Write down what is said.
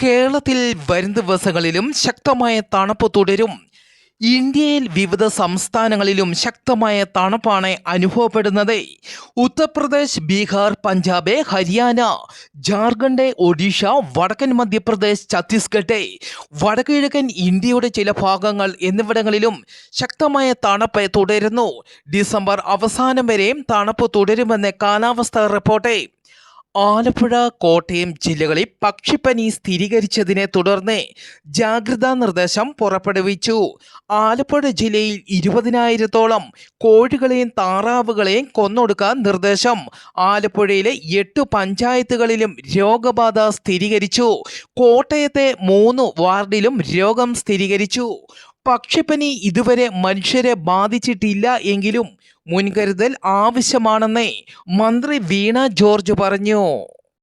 കേരളത്തിൽ വരും ദിവസങ്ങളിലും ശക്തമായ തണുപ്പ് തുടരും. ഇന്ത്യയിൽ വിവിധ സംസ്ഥാനങ്ങളിലും ശക്തമായ തണുപ്പാണ് അനുഭവപ്പെടുന്നത്. ഉത്തർപ്രദേശ്, ബീഹാർ, പഞ്ചാബ്, ഹരിയാന, ജാർഖണ്ഡ്, ഒഡീഷ, വടക്കൻ മധ്യപ്രദേശ്, ഛത്തീസ്ഗഡ്, വടക്കുകിഴക്കൻ ഇന്ത്യയുടെ ചില ഭാഗങ്ങൾ എന്നിവിടങ്ങളിലും ശക്തമായ തണുപ്പ് തുടരുന്നു. ഡിസംബർ അവസാനം വരെയും തണുപ്പ് തുടരുമെന്ന് കാലാവസ്ഥാ റിപ്പോർട്ട്. ആലപ്പുഴ, കോട്ടയം ജില്ലകളിൽ പക്ഷിപ്പനി സ്ഥിരീകരിച്ചതിനെ തുടർന്ന് ജാഗ്രതാ നിർദ്ദേശം പുറപ്പെടുവിച്ചു. ആലപ്പുഴ ജില്ലയിൽ 20,000-ഓളം കോഴികളെയും താറാവുകളെയും കൊന്നൊടുക്കാൻ നിർദ്ദേശം. ആലപ്പുഴയിലെ 8 പഞ്ചായത്തുകളിലും രോഗബാധ സ്ഥിരീകരിച്ചു. കോട്ടയത്തെ 3 വാർഡിലും രോഗം സ്ഥിരീകരിച്ചു. പക്ഷിപ്പനി ഇതുവരെ മനുഷ്യരെ ബാധിച്ചിട്ടില്ല എങ്കിലും മുൻകരുതൽ ആവശ്യമാണെന്ന് മന്ത്രി വീണ ജോർജ് പറഞ്ഞു.